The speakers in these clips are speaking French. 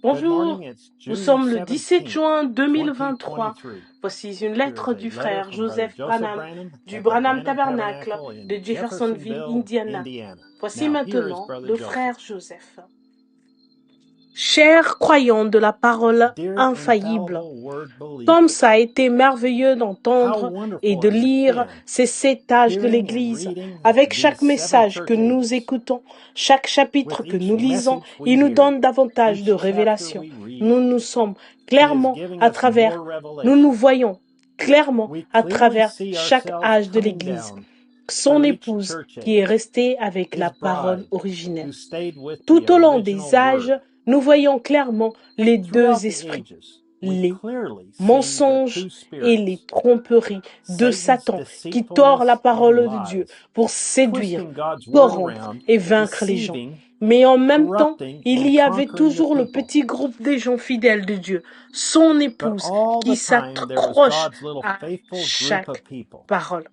Bonjour, nous sommes le 17 juin 2023. Voici une lettre du frère Joseph Branham du Branham Tabernacle de Jeffersonville, Indiana. Voici maintenant le frère Joseph. Chers croyants de la parole infaillible, comme ça a été merveilleux d'entendre et de lire ces 7 âges de l'Église, avec chaque message que nous écoutons, chaque chapitre que nous lisons, il nous donne davantage de révélations. Nous nous voyons clairement à travers chaque âge de l'Église. Son épouse qui est restée avec la parole originelle. Tout au long des âges, nous voyons clairement les deux esprits, les mensonges et les tromperies de Satan qui tord la parole de Dieu pour séduire, corrompre et vaincre les gens. Mais en même temps, il y avait toujours le petit groupe des gens fidèles de Dieu, son épouse, qui s'accroche à chaque parole.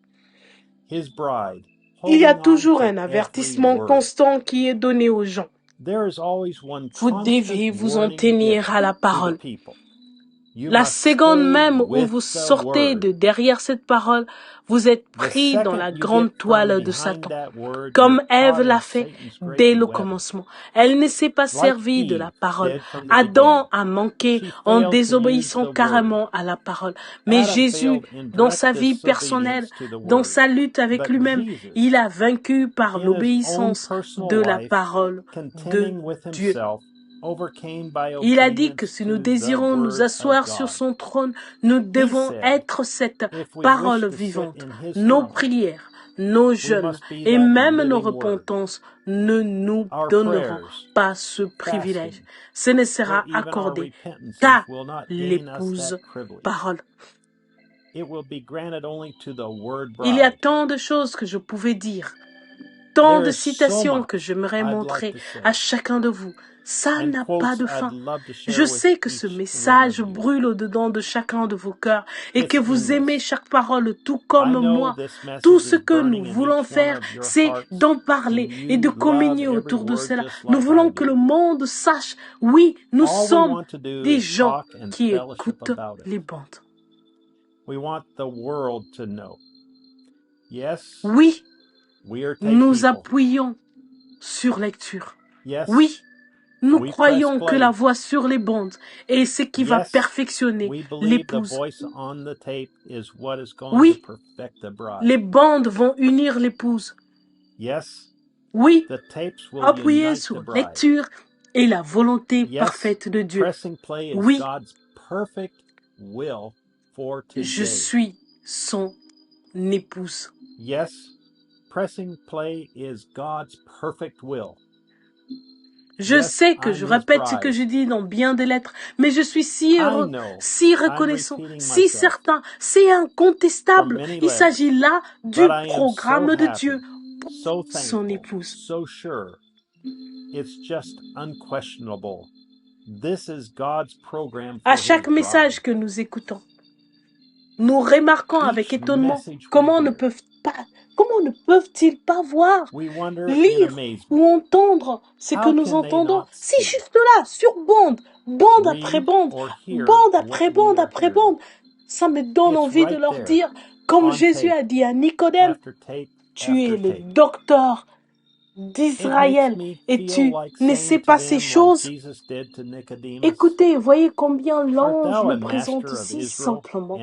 Il y a toujours un avertissement constant qui est donné aux gens. Vous devez vous en tenir à la parole. La seconde même où vous sortez de derrière cette parole, vous êtes pris dans la grande toile de Satan, comme Ève l'a fait dès le commencement. Elle ne s'est pas servie de la parole. Adam a manqué en désobéissant carrément à la parole. Mais Jésus, dans sa vie personnelle, dans sa lutte avec lui-même, il a vaincu par l'obéissance de la parole de Dieu. Il a dit que si nous désirons nous asseoir sur son trône, nous devons être cette parole vivante. Nos prières, nos jeûnes et même nos repentances ne nous donneront pas ce privilège. Ce ne sera accordé qu'à l'épouse parole. Il y a tant de choses que je pouvais dire, tant de citations que j'aimerais montrer à chacun de vous. Ça n'a pas de fin. Je sais que ce message brûle au-dedans de chacun de vos cœurs et que vous aimez chaque parole tout comme moi. Tout ce que nous voulons faire, c'est d'en parler et de communier autour de cela. Nous voulons que le monde sache, oui, nous sommes des gens qui écoutent les bandes. Oui, nous appuyons sur lecture. Oui, nous croyons que la voix sur les bandes est ce qui va perfectionner l'épouse. Oui, les bandes vont unir l'épouse. Oui, appuyez sur lecture et la volonté parfaite de Dieu. Oui, je suis son épouse. Je sais que je répète ce que je dis dans bien des lettres, mais je suis si heureux, si reconnaissant, si certain, c'est incontestable. Il s'agit là du programme de Dieu pour son épouse. À chaque message que nous écoutons, nous remarquons avec étonnement comment ne peuvent-ils pas voir, lire ou entendre ce que nous entendons? C'est juste là, sur bande, bande après bande, bande après bande après bande. Ça me donne envie de leur dire, comme Jésus a dit à Nicodème, tu es le docteur d'Israël et tu ne sais pas ces choses. Écoutez, voyez combien l'ange me présente si simplement.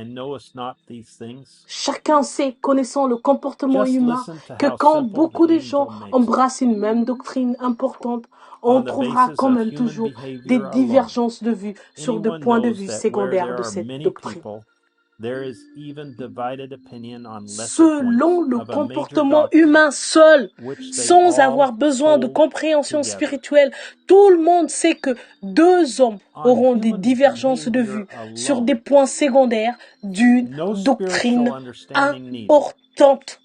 Chacun sait, connaissant le comportement humain, que quand beaucoup de gens embrassent une même doctrine importante, on trouvera quand même toujours des divergences de vues sur des points de vue secondaires de cette doctrine. Selon le comportement humain seul, sans avoir besoin de compréhension spirituelle, tout le monde sait que 2 hommes auront des divergences de vues sur des points secondaires d'une doctrine importante.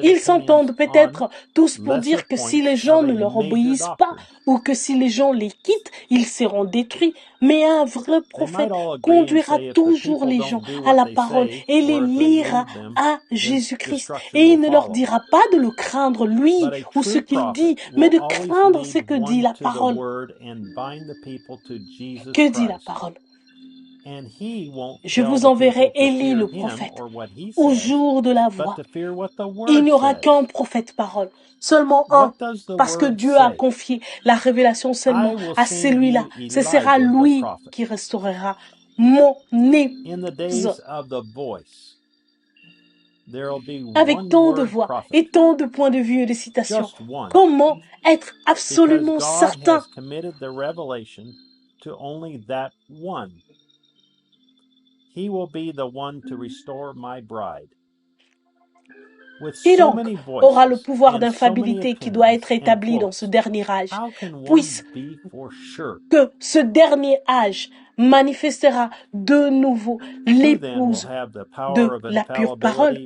Ils s'entendent peut-être tous pour dire que si les gens ne leur obéissent pas ou que si les gens les quittent, ils seront détruits. Mais un vrai prophète conduira toujours les gens à la parole et les liera à Jésus-Christ. Et il ne leur dira pas de le craindre lui ou ce qu'il dit, mais de craindre ce que dit la parole. Que dit la parole? Je vous enverrai Élie le prophète au jour de la voix. Il n'y aura qu'un prophète parole, seulement un, parce que Dieu a confié la révélation seulement à celui-là. Ce sera lui qui restaurera mon épouse. Avec tant de voix et tant de points de vue et de citations, comment être absolument certain? Qui donc aura le pouvoir d'infaillibilité qui doit être établi dans ce dernier âge, puisque ce dernier âge manifestera de nouveau l'épouse de la pure parole.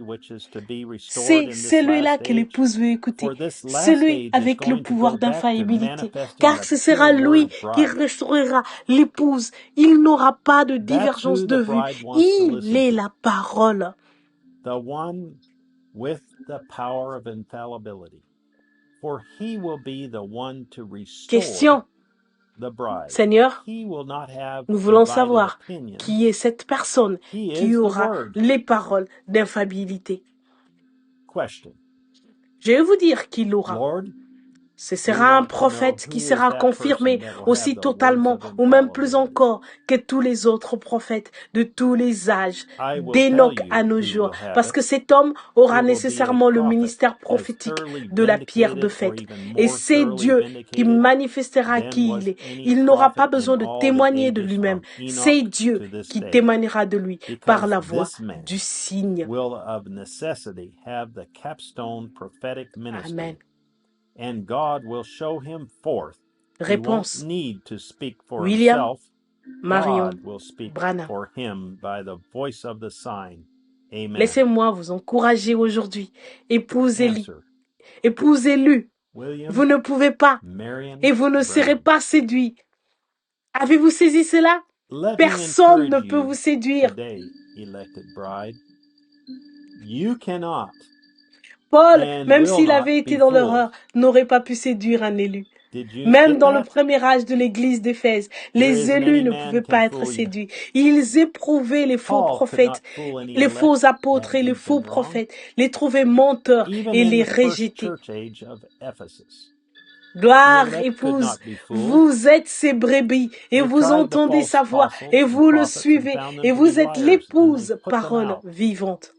C'est celui-là que l'épouse veut écouter, celui avec le pouvoir d'infaillibilité, car ce sera lui qui restaurera l'épouse. Il n'aura pas de divergence de vue. Il est la parole. With the power of infallibility, for he will be the one to restore Question. the bride. Seigneur, He will not have nous voulons divided savoir opinions. qui est cette personne qui aura les paroles d'infaillibilité. Question. Je vais vous dire qui l'aura. Lord, ce sera un prophète qui sera confirmé aussi totalement, ou même plus encore, que tous les autres prophètes de tous les âges, d'Enoch à nos jours. Parce que cet homme aura nécessairement le ministère prophétique de la pierre de fête. Et c'est Dieu qui manifestera qui il est. Il n'aura pas besoin de témoigner de lui-même. C'est Dieu qui témoignera de lui par la voix du signe. Amen. And God will show him forth. Réponse. He won't need to speak for William himself. Marion God will speak Branham. for him by the voice of the sign. Amen. Laissez-moi vous encourager aujourd'hui. Épousez-le. Épousez-le. Vous ne pouvez pas. Et vous ne serez pas séduit. Avez-vous saisi cela? Personne ne peut vous séduire. Today, elected bride. You cannot. Paul, même s'il avait été dans l'erreur, n'aurait pas pu séduire un élu. Même dans le premier âge de l'église d'Éphèse, les élus ne pouvaient pas être séduits. Ils éprouvaient les faux prophètes, les faux apôtres et les faux prophètes, les trouvaient menteurs et les rejeter. Gloire, épouse, vous êtes ses brebis et vous entendez sa voix et vous le suivez et vous êtes l'épouse, parole vivante.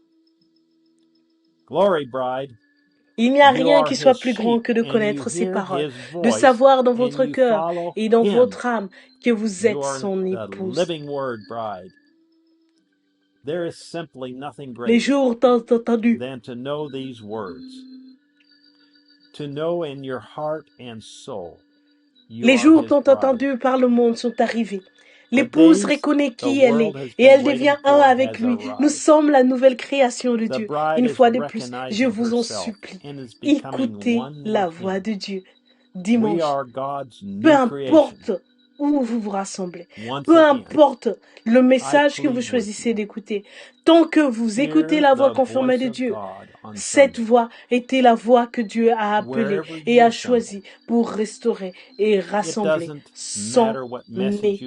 Glory, bride. Il n'y a rien qui soit plus grand que de connaître ses paroles, de savoir dans votre cœur et dans votre âme que vous êtes son épouse. Les jours tant entendus. Les jours tant entendus par le monde sont arrivés. L'épouse reconnaît qui elle est et elle devient un avec lui. Nous sommes la nouvelle création de Dieu. Une fois de plus, je vous en supplie, écoutez la voix de Dieu. Dimanche, peu importe où vous vous rassemblez, peu importe le message que vous choisissez d'écouter, tant que vous écoutez la voix confirmée de Dieu, cette voix était la voix que Dieu a appelée et a choisie pour restaurer et rassembler son épouse.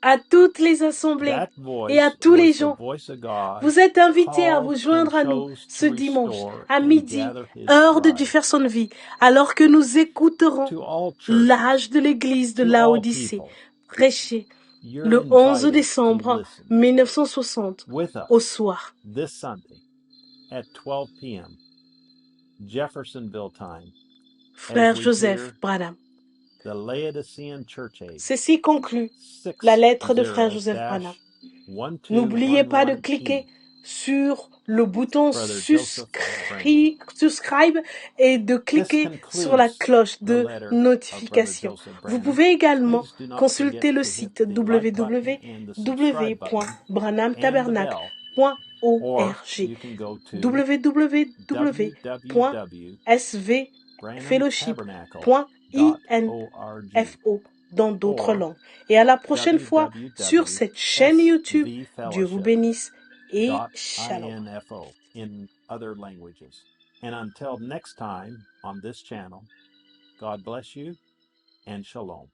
À toutes les assemblées et à tous les gens, vous êtes invités à vous joindre à nous ce dimanche à midi, heure de Jeffersonville, alors que nous écouterons l'âge de l'église de Laodicée prêcher le 11 décembre 1960 au soir. Frère Joseph Branham. Ceci conclut la lettre de Frère Joseph Branham. N'oubliez pas de cliquer sur le bouton subscribe et de cliquer sur la cloche de notification. Vous pouvez également consulter le site www.branhamtabernacle.org www.svfellowship.info dans d'autres langues. Et à la prochaine fois sur cette chaîne YouTube. Dieu vous bénisse et shalom. .info in other languages. And until next time on this channel, God bless you and shalom.